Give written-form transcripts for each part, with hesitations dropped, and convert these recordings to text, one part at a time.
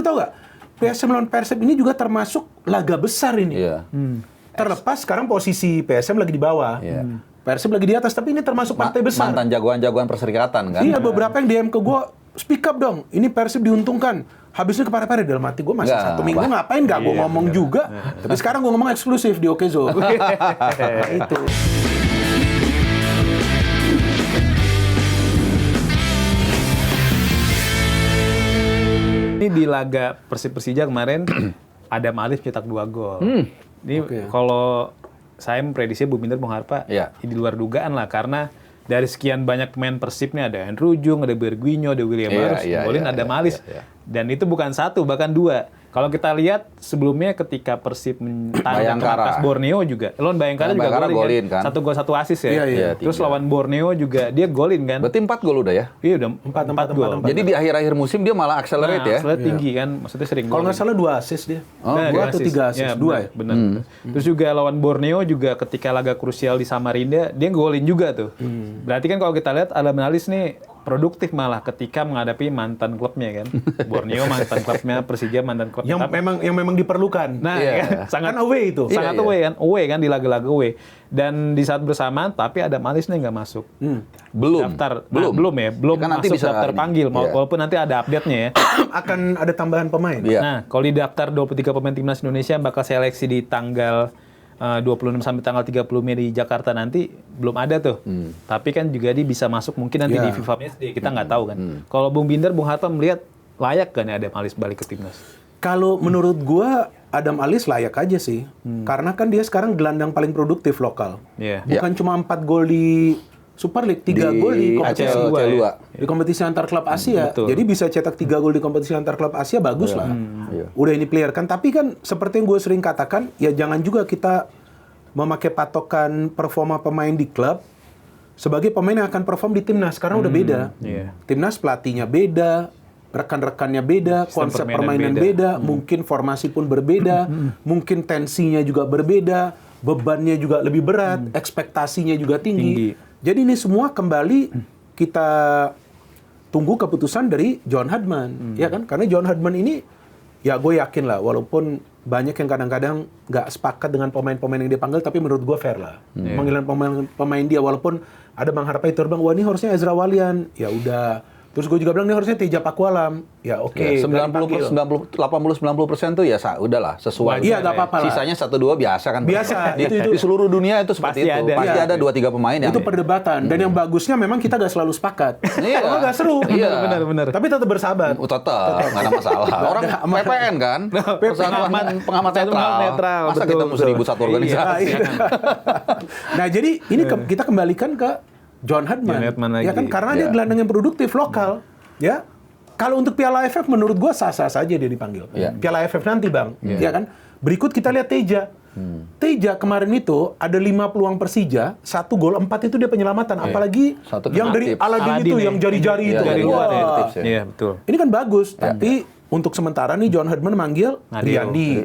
tahu nggak? PSM lawan Persib ini juga termasuk laga besar ini. Iya. Terlepas sekarang posisi PSM lagi di bawah. Iya. Persib lagi di atas, tapi ini termasuk partai besar. Mantan jagoan-jagoan perserikatan kan? Iya, beberapa yang DM ke gue, speak up dong, ini Persib diuntungkan. Habisnya kepada-pada dalam hati gue masih Nggak, 1 minggu ngapain nggak gue ngomong juga. Tapi sekarang gue ngomong eksklusif di Okezo. Itu. Ini di laga Persib-Persija kemarin Adam Alif cetak 2 gol. Ini kalau saya memprediksi Bung Binder, Bung Harpa, di luar dugaan lah, karena dari sekian banyak pemain Persib nih, ada Andrew Jung, ada Berguinho, ada William Harus, golin Adam Alif. Dan itu bukan 1, bahkan 2. Kalau kita lihat sebelumnya ketika Persib tandang ke Borneo juga, lawan Bayangkara juga golin kan? 1 gol 1 assist ya. Terus lawan Borneo juga dia golin kan. Berarti 4 gol udah ya? Iya udah 4 gol. Jadi di akhir-akhir musim dia malah accelerate ya? Accelerate tinggi kan, maksudnya sering. Kalau nggak salah 2 assist dia. 2 atau 3 assist, 2 ya. Benar. Terus juga lawan Borneo juga ketika laga krusial di Samarinda, dia golin juga tuh. Berarti kan kalau kita lihat Adam Alif nih produktif malah ketika menghadapi mantan klubnya kan. Borneo mantan klubnya, Persija mantan klubnya. Yang memang diperlukan. Nah, kan, sangat kan away itu. Sangat away kan di laga-laga away. Dan di saat bersamaan tapi Adam Alif nih nggak masuk. Belum. Daftar. Belum kan masuk bisa daftar panggil. Walaupun nanti ada update-nya ya. Akan ada tambahan pemain. Nah, kalau di daftar 23 pemain timnas Indonesia yang bakal seleksi di tanggal 26 sampai tanggal 30 Mei di Jakarta nanti belum ada tuh. Tapi kan juga dia bisa masuk mungkin nanti di FIFA Matchday, kita nggak tahu kan. Kalau Bung Binder, Bung Harpa melihat layak kan ya Adam Alif balik ke timnas? Kalau menurut gua Adam Alif layak aja sih. Karena kan dia sekarang gelandang paling produktif lokal. Bukan cuma 4 gol di Super League, 3 gol di kompetisi di kompetisi antar klub Asia. Betul. Jadi bisa cetak 3 gol di kompetisi antar klub Asia, bagus lah. Udah ini player kan. Tapi kan seperti yang gue sering katakan, ya jangan juga kita memakai patokan performa pemain di klub sebagai pemain yang akan perform di timnas. Karena udah beda. Timnas pelatihnya beda, rekan-rekannya beda, konsep permainan beda, mungkin formasi pun berbeda, mungkin tensinya juga berbeda, bebannya juga lebih berat, ekspektasinya juga tinggi. Jadi ini semua kembali kita tunggu keputusan dari John Herdman, ya kan? Karena John Herdman ini, ya gue yakin lah, walaupun banyak yang kadang-kadang nggak sepakat dengan pemain-pemain yang dipanggil, tapi menurut gue fair lah. Pemanggilan pemain dia, walaupun ada Bang Harpa itu bilang, wah ini harusnya Ezra Walian, ya udah. Terus gue juga bilang, ini harusnya Teja Pakualam. Ya oke. 80-90% tuh ya udahlah, sesuai. Iya, nggak apa-apa lah. Sisanya 1-2 biasa kan. Biasa. Di seluruh dunia itu seperti itu. Pasti ada 2-3 pemain yang... Itu perdebatan. Dan yang bagusnya memang kita nggak selalu sepakat. Kalau nggak seru. Benar. Tapi tetap bersahabat. Tetap, nggak ada masalah. Orang PPN kan? Persatuan Pengamat Netral. Masa kita mesti ribut satu organisasi? Nah, jadi ini kita kembalikan ke John Herdman, ya kan, karena dia gelandang yang produktif lokal, ya. Kalau untuk Piala AFF menurut gua sah-sah saja dia dipanggil. Piala AFF nanti Bang, ya kan. Berikut kita lihat Teja. Teja kemarin itu ada 5 peluang Persija, 1 gol, 4 itu dia penyelamatan. Apalagi yang dari Aladin itu, yang jari-jari itu. Dari luar ya. Iya, betul. Ini kan bagus, tapi untuk sementara nih John Herdman manggil Riyandi.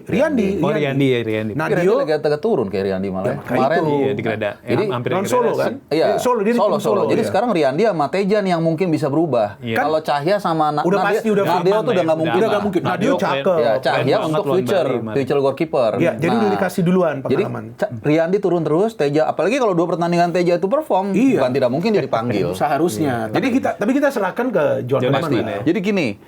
Nadio agak turun kayak Riyandi malah. Kemarin digradasi. Jadi hampir Solo kan? Iya. Solo. Jadi sekarang Riyandi sama Tejan yang mungkin bisa berubah. Kalau Cahya sama udah pasti udah Nadio tuh udah nggak mungkin. Udah nggak mungkin. Nadio cakep. Ya, Cahya untuk future goalkeeper. Ya, jadi udah dikasih duluan pengalaman. Jadi Riyandi turun terus, Teja apalagi kalau 2 pertandingan Teja itu perform, bukan tidak mungkin dia dipanggil. Seharusnya. Tapi kita serahkan ke John Herdman. Jadi gini,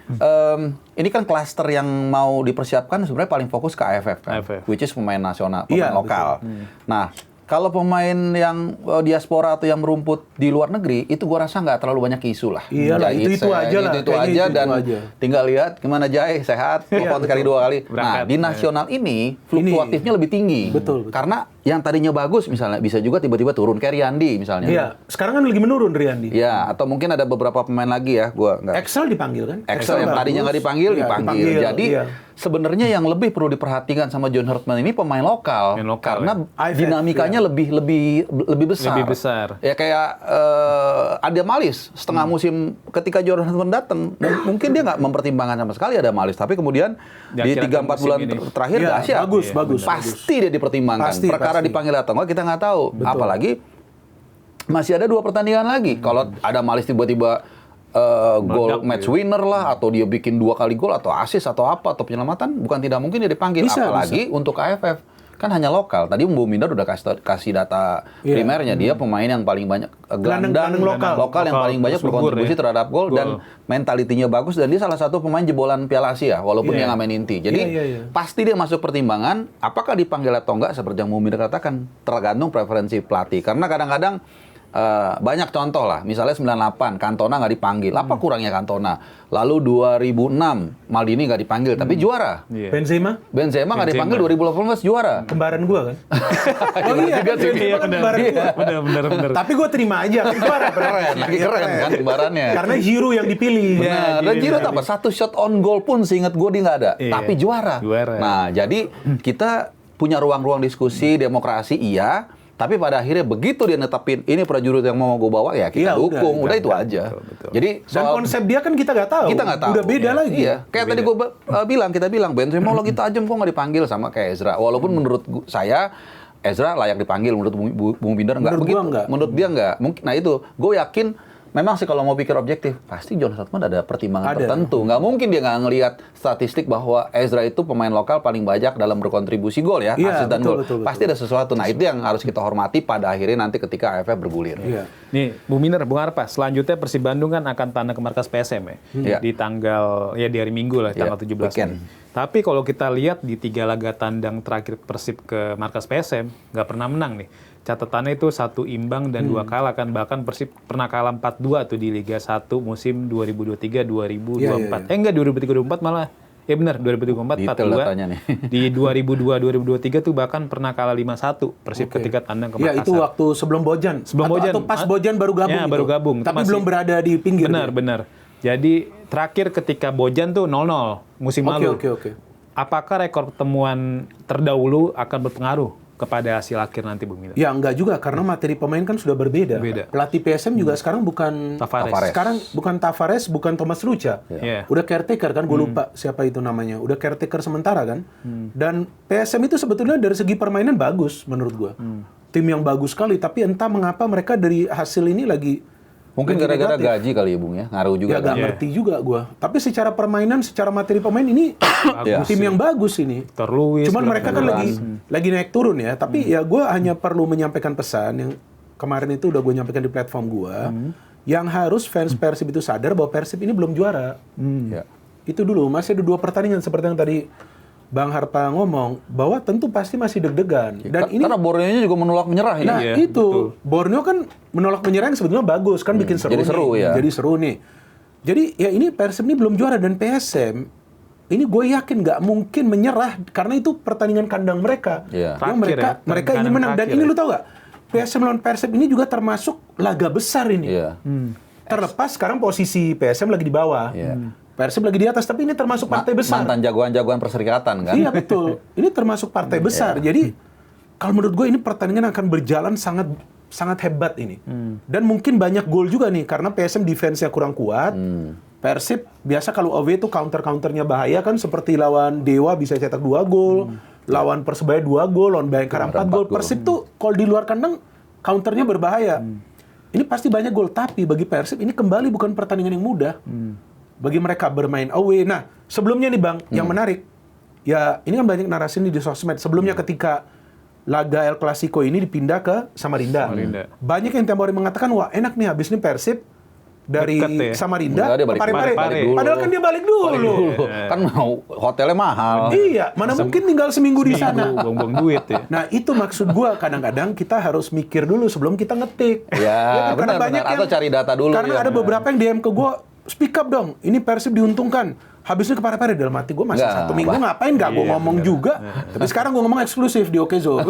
ini kan klaster yang mau dipersiapkan sebenarnya paling fokus ke AFF kan, which is pemain nasional, pemain lokal. Nah, kalau pemain yang diaspora atau yang merumput di luar negeri, itu gua rasa nggak terlalu banyak isu lah. Iyalah, itu aja dan tinggal lihat gimana Jai, sehat, telepon sekali 2 kali. Nah, di nasional ini fluktuatifnya lebih tinggi. Betul. Karena yang tadinya bagus misalnya bisa juga tiba-tiba turun kayak Riyandi misalnya. Iya, sekarang kan lagi menurun Riyandi. Iya, atau mungkin ada beberapa pemain lagi ya, gua nggak. Excel dipanggil kan? Excel yang tadinya nggak dipanggil. Jadi sebenarnya yang lebih perlu diperhatikan sama John Herdman ini pemain lokal karena dinamikanya lebih besar. Ya kayak Adam Alif setengah musim ketika John Herdman datang, mungkin dia nggak mempertimbangkan sama sekali Adam Alif, tapi kemudian di 3-4 bulan terakhir dahsyat. Bagus. Pasti dia dipertimbangkan. Perkara dipanggil atau enggak kita nggak tahu. Betul. Apalagi masih ada 2 pertandingan lagi. Kalau Adam Alif tiba-tiba gol match winner lah, atau dia bikin 2 kali gol, atau assist, atau apa, atau penyelamatan, bukan tidak mungkin dia dipanggil. Apalagi untuk AFF. Kan hanya lokal. Tadi Bung Binder udah kasih data primernya. Dia pemain yang paling banyak gelandang lokal yang paling banyak berkontribusi terhadap gol, dan mentalitinya bagus, dan dia salah satu pemain jebolan Piala Asia walaupun dia nggak main inti. Jadi pasti dia masuk pertimbangan. Apakah dipanggil atau enggak, seperti yang Bung Binder katakan, tergantung preferensi pelatih. Karena kadang-kadang banyak contoh lah, misalnya 98 Cantona nggak dipanggil, apa kurangnya Cantona? Lalu 2006 Maldini nggak dipanggil, tapi juara. Benzema nggak dipanggil 2018 juara. Kembaran gua kan. Benar. Tapi gua terima aja. Keren kan kembarannya. Karena Giroud yang dipilih. Benar. Dan Giroud apa? 1 shot on goal pun seingat gua dia nggak ada, tapi juara. Nah, jadi kita punya ruang-ruang diskusi, demokrasi, iya. Tapi pada akhirnya begitu dia netapin ini prajurit yang mau gue bawa, ya kita dukung. Udah itu aja. Betul. Jadi dan konsep dia kan kita nggak tahu. Udah beda lagi. Iya. Kayak tadi gue kita bilang Benzema lagi tajam kok nggak dipanggil, sama kayak Ezra. Walaupun menurut saya Ezra layak dipanggil, menurut Bung Binder nggak begitu. Menurut dia nggak. Nah itu gue yakin. Memang sih kalau mau pikir objektif, pasti John Hartman ada pertimbangan tertentu. Nggak mungkin dia nggak ngelihat statistik bahwa Ezra itu pemain lokal paling banyak dalam berkontribusi gol ya, assist dan gol. Pasti ada sesuatu. Nah itu yang harus kita hormati pada akhirnya nanti ketika AFF bergulir. Nih, Bung Binder, Bung Arpa, selanjutnya Persib Bandung kan akan tanda ke markas PSM ya, di tanggal di hari Minggu lah, tanggal 17. Tapi kalau kita lihat di 3 laga tandang terakhir Persib ke markas PSM, nggak pernah menang nih. Catatannya itu 1 imbang dan 2 kalah kan. Bahkan Persib pernah kalah 4-2 tuh di Liga 1 musim 2023-2024. Enggak, 2023-2024 malah. Ya benar, 2024 4-2. Di 2002-2023 tuh bahkan pernah kalah 5-1 Persib ketika tandang ke Makassar. Ya itu waktu sebelum Bojan. Atau pas Bojan baru gabung. Ya, baru gabung. Tapi belum berada di pinggir. Benar. Jadi terakhir ketika Bojan tuh 0-0 musim lalu. Oke. Apakah rekor pertemuan terdahulu akan berpengaruh kepada hasil akhir nanti, Bung Binder? Ya enggak juga, karena materi pemain kan sudah berbeda. Pelatih PSM juga sekarang bukan Tavares. Sekarang bukan Tavares, bukan Thomas Rucha. Udah caretaker kan, gue lupa siapa itu namanya. Udah caretaker sementara kan. Dan PSM itu sebetulnya dari segi permainan bagus menurut gue. Tim yang bagus sekali, tapi entah mengapa mereka dari hasil ini lagi mungkin gara-gara gaji kali ya, Bung ya, ngaruh juga. Ya nggak ngerti juga gue. Tapi secara permainan, secara materi pemain ini tim yang bagus ini. Cuman mereka kan lagi naik turun ya. Tapi ya gue hanya perlu menyampaikan pesan yang kemarin itu udah gue nyampaikan di platform gue. Yang harus fans Persib itu sadar bahwa Persib ini belum juara. Itu dulu, masih ada 2 pertandingan seperti yang tadi Bang Harpa ngomong, bahwa tentu pasti masih deg-degan. Dan ini karena Borneo juga menolak menyerah ya. Nah itu, Borneo kan menolak menyerah yang sebetulnya bagus, kan bikin seru. Jadi seru nih. Jadi ya ini Persib ini belum juara, dan PSM ini gue yakin nggak mungkin menyerah, karena itu pertandingan kandang mereka. Yang mereka ingin menang. Dan ini lu tau nggak, PSM lawan Persib ini juga termasuk laga besar ini. Terlepas sekarang posisi PSM lagi di bawah. Persib lagi di atas, tapi ini termasuk partai besar. Mantan jagoan-jagoan perserikatan kan? Iya betul. Ini termasuk partai besar. Jadi kalau menurut gue ini pertandingan akan berjalan sangat hebat ini. Dan mungkin banyak gol juga nih, karena PSM defense-nya kurang kuat. Persib biasa kalau away itu counter-counternya bahaya kan, seperti lawan Dewa bisa cetak 2 gol, lawan Persebaya 2 gol, lawan Bayangkara 4 gol. Persib tuh kalau di luar kandang counternya berbahaya. Ini pasti banyak gol, tapi bagi Persib ini kembali bukan pertandingan yang mudah. Bagi mereka bermain away. Nah, sebelumnya nih Bang, yang menarik, ya ini kan banyak narasi nih di sosmed. Sebelumnya ketika laga El Clasico ini dipindah ke Samarinda. Banyak yang tempo hari mengatakan, wah enak nih habis ini Persib dari Samarinda ke Parepare. Padahal kan dia balik dulu. Kan mau hotelnya mahal. Iya, mana mungkin tinggal seminggu di sana. Buang-buang duit ya. Nah, itu maksud gua, kadang-kadang kita harus mikir dulu sebelum kita ngetik. Ya, benar. Atau cari data dulu. Karena ada beberapa yang DM ke gua, speak up dong, ini Persib diuntungkan. Habisnya ke Parepare, dalam hati gue masih 1 minggu ngapain gak gue ngomong juga. Tapi sekarang gue ngomong eksklusif di Okezo.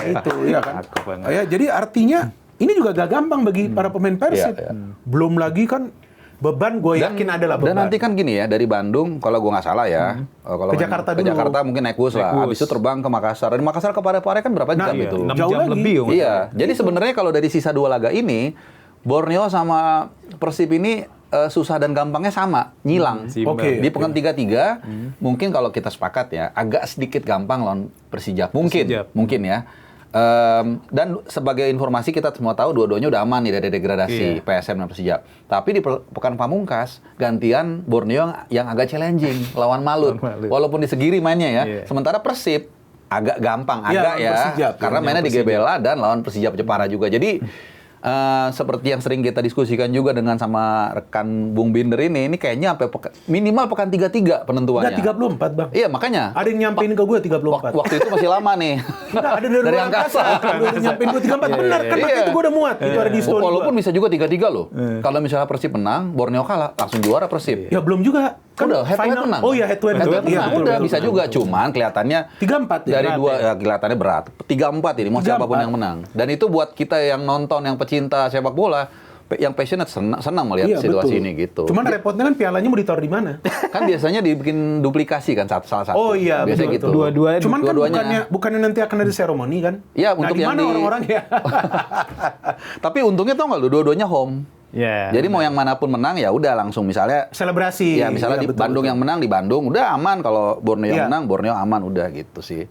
Itu ya kan. Ya, jadi artinya ini juga gak gampang bagi para pemain Persib. Belum lagi kan beban, gue yakin adalah beban. Dan nanti kan gini ya, dari Bandung kalau gue nggak salah ya, kalau ke Jakarta dulu. Ke Jakarta mungkin naik bus lah. Habis itu terbang ke Makassar. Dari Makassar ke Parepare kan berapa jam itu? 6 jam lebih. Iya. Jadi sebenarnya kalau dari sisa 2 laga ini, Borneo sama Persib ini susah dan gampangnya sama, nyilang. Di pekan 33, mungkin kalau kita sepakat ya, agak sedikit gampang lawan Persijap. Mungkin ya. Dan sebagai informasi kita semua tahu dua-duanya udah aman nih dari degradasi PSM dan Persija. Tapi di pekan pamungkas gantian Borneo yang agak challenging lawan Malut. Walaupun di Segiri mainnya ya. Sementara Persib agak gampang Persija, karena mainnya di GBLA dan lawan Persija Jepara juga. Jadi seperti yang sering kita diskusikan juga dengan sama rekan Bung Binder ini kayaknya sampai minimal pekan 33 penentuannya. Enggak, 34 Bang. Iya, makanya. Ada yang nyampein ke gue 34. Waktu itu masih lama nih. Enggak, ada dari angkasa. Ada yang nyampein gue 34. Benar, kan makanya itu gue udah muat. Itu ada di story. Walaupun bisa juga 33 loh. Kalau misalnya Persib menang, Borneo kalah, langsung juara Persib. Ya belum juga. Kan udah head to head menang. Oh iya, head to head menang. Iya, udah bisa juga. Cuman kelihatannya 34 dari dua kelihatannya berat. 34 ini mau siapapun yang menang. Dan itu buat kita yang nonton, yang pecinta sepak bola, yang passionate senang melihat situasi ini gitu. Cuman repotnya kan pialanya mau ditaruh di mana? Kan biasanya dibikin duplikasi kan salah satu. Oh iya, biasanya gitu. Dua-duanya. Cuman kan bukannya nanti akan ada seremoni kan? Iya, untuk yang di mana orang-orang ya? Tapi untungnya tau nggak lu, dua-duanya home. Jadi mau yang manapun menang ya udah langsung misalnya selebrasi. Ya misalnya di Bandung yang menang di Bandung udah aman, kalau Borneo yang menang Borneo aman, udah gitu sih.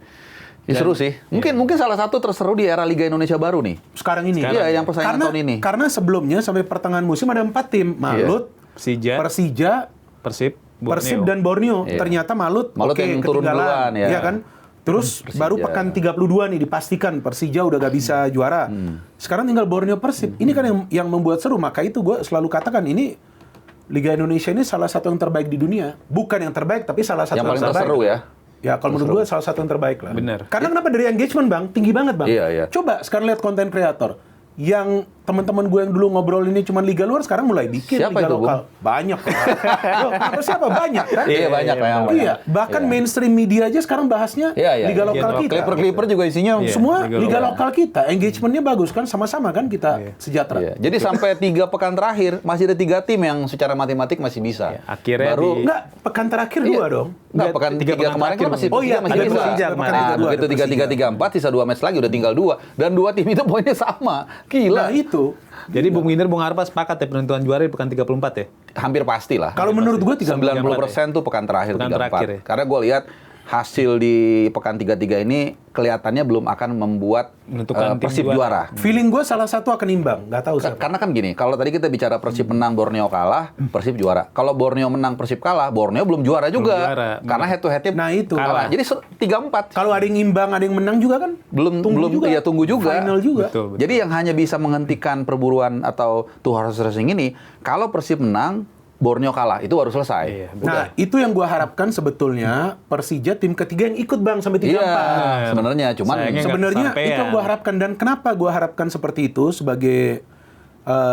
Seru sih. Mungkin salah satu terseru di era Liga Indonesia baru nih. Sekarang ini. Iya, yang persaingan tahun ini. Karena sebelumnya sampai pertengahan musim ada 4 tim, Malut, Persija, Persib dan Borneo. Ternyata Malut yang turun duluan ya. Iya kan? Terus baru pekan 32 nih dipastikan Persija udah gak bisa juara. Sekarang tinggal Borneo Persib. Ini kan yang membuat seru. Maka itu gue selalu katakan ini Liga Indonesia ini salah satu yang terbaik di dunia. Bukan yang terbaik, tapi salah satu yang paling terbaik. Seru ya. Ya kalau menurut gue salah satu yang terbaik lah. Bener. Karena kenapa dari engagement Bang tinggi banget Bang. Iya. Coba sekarang lihat konten kreator. Yang teman-teman gue yang dulu ngobrol ini cuma liga luar, sekarang mulai bikin siapa liga itu, lokal. Banyak. Siapa? Banyak kan? Iya, banyak. Iya, bahkan mainstream media aja sekarang bahasnya liga lokal kita. Clipper juga isinya semua liga lokal kita. Engagementnya bagus kan, sama-sama kan kita sejahtera. Jadi sampai 3 pekan terakhir masih ada 3 tim yang secara matematik masih bisa. Akhirnya enggak, pekan terakhir 2 dong. Enggak, pekan 3 kemarin kan masih bisa. Nah, begitu 3-3-3-4 sisa 2 match lagi udah tinggal 2 dan 2 tim itu poinnya sama. Gila. Nah, itu. Jadi Bung Winder, Bung Harpa sepakat ya penentuan juara di pekan 34 ya? Hampir pasti lah. Kalau menurut gue 90% tuh pekan terakhir 34. Karena gue lihat hasil di pekan 33 ini kelihatannya belum akan membuat Persib juara. Feeling gue salah satu akan imbang, nggak tahu siapa. Karena kan gini, kalau tadi kita bicara Persib menang, Borneo kalah, Persib juara. Kalau Borneo menang, Persib kalah, Borneo belum juara juga. Karena head to head-nya kalah. Jadi 3-4. Kalau ada yang imbang, ada yang menang juga kan? Tunggu juga. Final juga. Betul. Jadi yang hanya bisa menghentikan perburuan atau two horse racing ini, kalau Persib menang, Borneo kalah, itu baru selesai. Iya, nah, itu yang gua harapkan sebetulnya Persija tim ketiga yang ikut Bang sampai 3-4. Iya, sebenarnya sebenarnya itu yang gua harapkan, dan kenapa gua harapkan seperti itu sebagai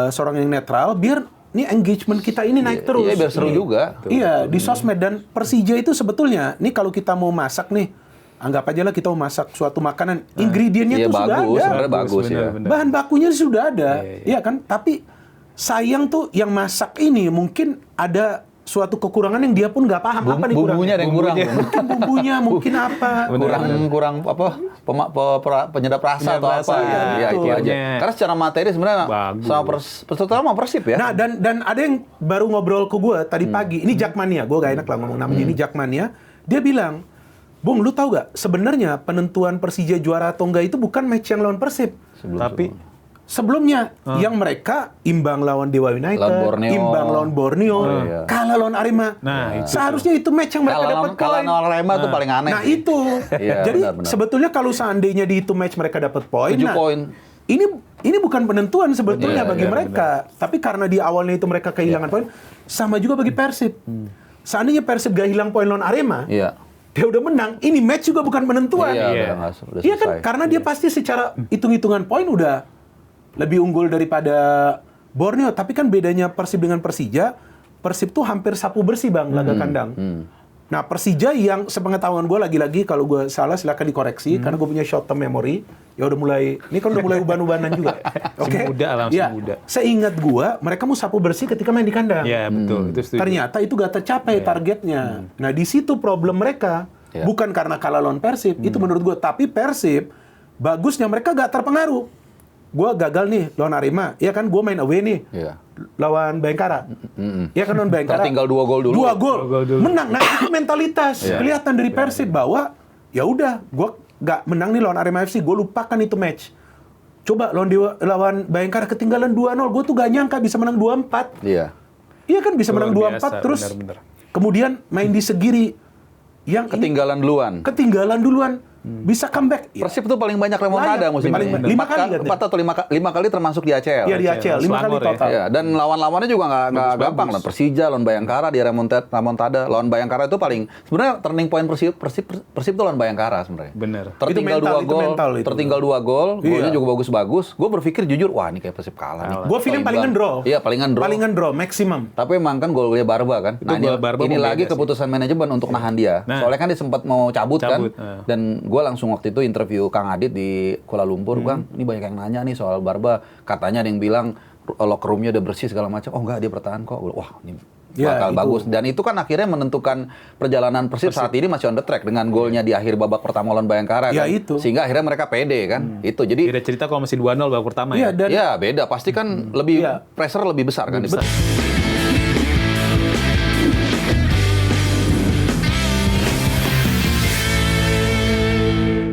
seorang yang netral, biar nih engagement kita ini naik terus. Iya, biar seru juga. Iya, di sosmed. Dan Persija itu sebetulnya, nih kalau kita mau masak nih, anggap aja lah kita mau masak suatu makanan, ingredientnya tuh sudah ada. Bagus. Bahan bakunya sudah ada, iya kan? Tapi sayang tuh yang masak ini mungkin ada suatu kekurangan yang dia pun nggak paham apa nih bumbunya ada yang kurang. Mungkin bumbunya, mungkin apa. Kurang apa penyedap rasa atau apa. Ya, itu aja. Karena secara materi sebenarnya sama Persib ya. Nah, dan ada yang baru ngobrol ke gue tadi pagi. Ini Jakmania, gue gak enak lah ngomong namanya. Ini Jakmania. Dia bilang, Bung, lu tahu gak sebenarnya penentuan Persija juara atau enggak itu bukan match yang lawan Persib. Sebelumnya, yang mereka imbang lawan Dewa United, imbang lawan Borneo, kalah lawan Arema. Nah, seharusnya itu match yang mereka dapat poin. Kalah lawan Arema tuh paling aneh. Nah, itu. Jadi sebetulnya kalau seandainya di itu match mereka dapat poin, 7 poin. Ini bukan penentuan sebetulnya bagi mereka. Tapi karena di awalnya itu mereka kehilangan poin, sama juga bagi Persib. Seandainya Persib gak hilang poin lawan Arema, dia udah menang, ini match juga bukan penentuan. Iya kan? Karena dia pasti secara hitung-hitungan poin udah lebih unggul daripada Borneo. Tapi kan bedanya Persib dengan Persija, Persib tuh hampir sapu bersih Bang, laga kandang. Nah, Persija yang sepengetahuan gue, lagi-lagi kalau gue salah silakan dikoreksi, karena gue punya short term memory. Ya udah mulai, ini kan udah mulai uban-ubanan juga. Oke. Muda. Seingat gue, mereka mau sapu bersih ketika main di kandang. Iya, betul. Itu setuju. Ternyata itu gak tercapai targetnya. Nah, di situ problem mereka. Bukan karena kalah lawan Persib, itu menurut gue. Tapi Persib, bagusnya mereka gak terpengaruh. Gue gagal nih lawan Arema, ya kan gue main away nih lawan Bayangkara, ya kan lawan Bayangkara. Tinggal 2 gol dulu. 2 gol, menang. Nah itu mentalitas kelihatan dari Persib bahwa ya udah, gue nggak menang nih lawan Arema FC, gue lupakan itu match. Coba lawan Bayangkara ketinggalan 2-0, gue tuh gak nyangka bisa menang 2-4. Iya. Iya kan bisa menang 2-4 terus bener. Kemudian main di Segiri yang ketinggalan duluan. Bisa comeback. Persib tuh paling banyak remontada musim ini. 5 kali. 4 atau 5 kali termasuk di ACL. Iya di ACL, 5 kali total. Ya, dan lawan-lawannya juga nggak gampang. Lawan Persija, lawan Bayangkara di remontada. Lawan Bayangkara itu paling sebenarnya turning point Persib tuh lawan Bayangkara sebenarnya. Bener. Tertinggal 2 gol, golnya juga bagus-bagus. Gue berpikir jujur, wah ini kayak Persib kalah nih. Gue feeling palingan draw. Iya, palingan draw maksimum. Tapi emang kan golnya Barba kan. Nah, ini lagi keputusan manajemen untuk nahan dia. Soalnya kan dia sempat mau cabut kan. Dan gue langsung waktu itu interview Kang Adit di Kuala Lumpur, Bang, ini banyak yang nanya nih soal Barba. Katanya ada yang bilang locker room-nya udah bersih segala macam. Oh enggak, dia bertahan kok. Wah, ini bakal bagus. Dan itu kan akhirnya menentukan perjalanan Persib saat ini masih on the track dengan golnya di akhir babak pertama lawan Bayangkara kan. Sehingga akhirnya mereka pede kan. Itu jadi beda cerita kalau masih 2-0 babak pertama ya. Iya, beda. Pasti kan lebih pressure lebih besar kan.